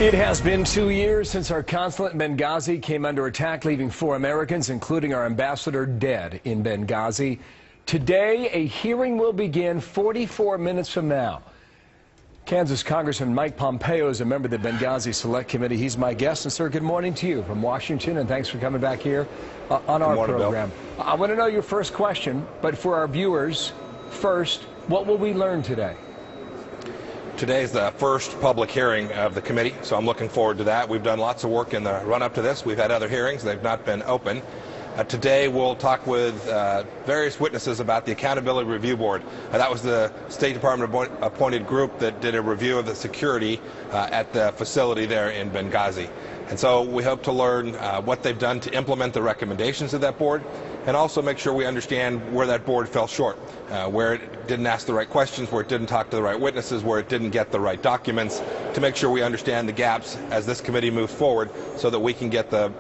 It has been 2 years since our consulate in Benghazi came under attack, leaving 4 Americans, including our ambassador, dead in Benghazi. Today, a hearing will begin 44 minutes from now. Kansas Congressman Mike Pompeo is a member of the Benghazi Select Committee. He's my guest. And, sir, good morning to you from Washington, and thanks for coming back here on our program. Bill. I want to know your first question, but for our viewers, first, what will we learn today? Today is the first public hearing of the committee, so I'm looking forward to that. We've done lots of work in the run-up to this. We've had other hearings. They've not been open. Today we'll talk with various witnesses about the Accountability Review Board. That was the State Department appointed group that did a review of the security at the facility there in Benghazi. And so we hope to learn what they've done to implement the recommendations of that board, and also make sure we understand where that board fell short, where it didn't ask the right questions, where it didn't talk to the right witnesses, where it didn't get the right documents, to make sure we understand the gaps as this committee moves forward so that we can get the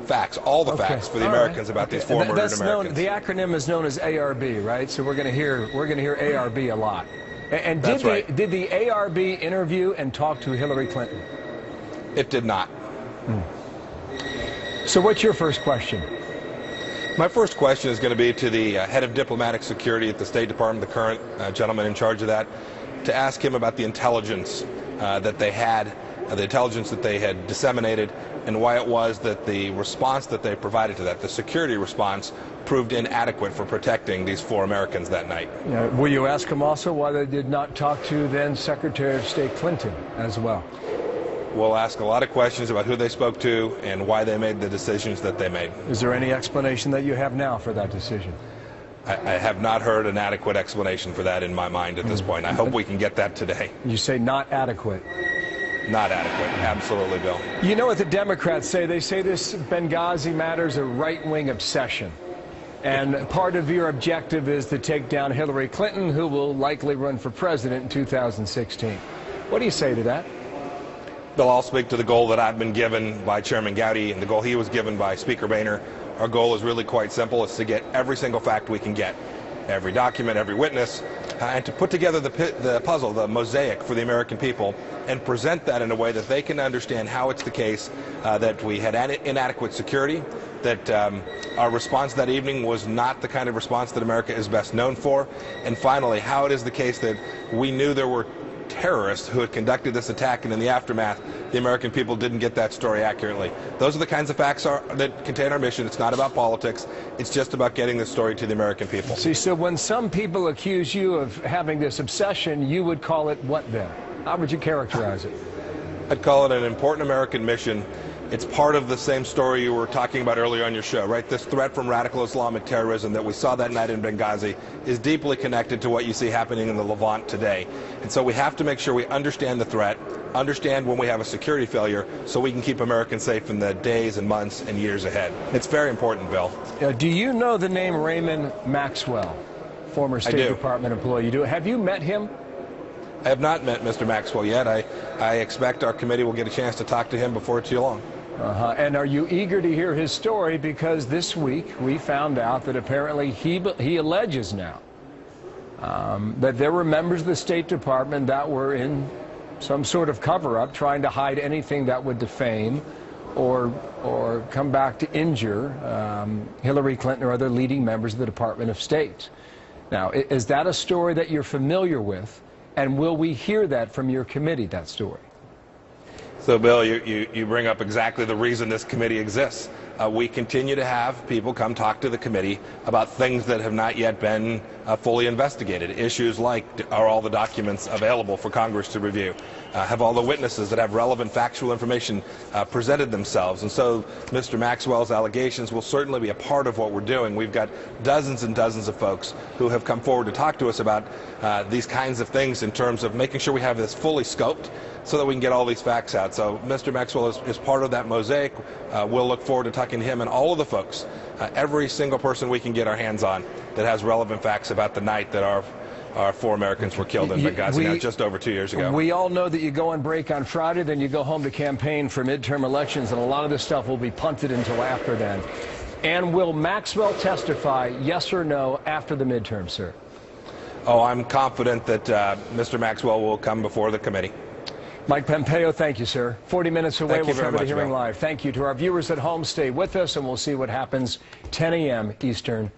facts, all the facts for the Americans about these 4 murdered Americans. The acronym is known as ARB, right? So we're going to hear ARB a lot. And did the ARB interview and talk to Hillary Clinton? It did not. So what's your first question? My first question is going to be to the head of diplomatic security at the State Department, the current gentleman in charge of that, to ask him about the intelligence that they had, the intelligence that they had disseminated, and why it was that the response that they provided to that, the security response, proved inadequate for protecting these 4 Americans that night. Will you ask him also why they did not talk to then Secretary of State Clinton as well? We'll ask a lot of questions about who they spoke to and why they made the decisions that they made. Is there any explanation that you have now for that decision? I have not heard an adequate explanation for that in my mind at this point. I hope we can get that today. You say not adequate. Not adequate. Absolutely, Bill. You know what the Democrats say? They say this Benghazi matter is a right-wing obsession. And part of your objective is to take down Hillary Clinton, who will likely run for president in 2016. What do you say to that? Bill, I'll speak to the goal that I've been given by Chairman Gowdy and the goal he was given by Speaker Boehner. Our goal is really quite simple. It's to get every single fact we can get, every document, every witness, and to put together the puzzle, the mosaic for the American people, and present that in a way that they can understand how it's the case that we had inadequate security, that our response that evening was not the kind of response that America is best known for, and finally, how it is the case that we knew there were terrorists who had conducted this attack, and in the aftermath, the American people didn't get that story accurately. Those are the kinds of facts that contain our mission. It's not about politics. It's just about getting this story to the American people. See, so when some people accuse you of having this obsession, you would call it what then? How would you characterize it? I'd call it an important American mission. It's part of the same story you were talking about earlier on your show, right? This threat from radical Islamic terrorism that we saw that night in Benghazi is deeply connected to what you see happening in the Levant today. And so we have to make sure we understand the threat, understand when we have a security failure, so we can keep Americans safe in the days and months and years ahead. It's very important, Bill. Do you know the name Raymond Maxwell, former State Department employee? You do. Have you met him? I have not met Mr. Maxwell yet. I expect our committee will get a chance to talk to him before too long. And are you eager to hear his story? Because this week we found out that apparently he alleges now that there were members of the State Department that were in some sort of cover-up trying to hide anything that would defame or come back to injure Hillary Clinton or other leading members of the Department of State. Now, is that a story that you're familiar with? And will we hear that from your committee, that story? So, Bill, you bring up exactly the reason this committee exists. We continue to have people come talk to the committee about things that have not yet been fully investigated. Issues like, are all the documents available for Congress to review? Have all the witnesses that have relevant factual information presented themselves? And so Mr. Maxwell's allegations will certainly be a part of what we're doing. We've got dozens and dozens of folks who have come forward to talk to us about these kinds of things in terms of making sure we have this fully scoped so that we can get all these facts out. So Mr. Maxwell is part of that mosaic. We'll look forward to talking to him and all of the folks, every single person we can get our hands on that has relevant facts about the night that our 4 Americans were killed in Benghazi just over 2 years ago. We all know that you go on break on Friday, then you go home to campaign for midterm elections, and a lot of this stuff will be punted until after then. And will Maxwell testify, yes or no, after the midterm, sir? Oh, I'm confident that Mr. Maxwell will come before the committee. Mike Pompeo, thank you, sir. 40 minutes away, Thank you we'll very cover the much, hearing Bill. live. Thank you to our viewers at home. Stay with us, and we'll see what happens 10 a.m. Eastern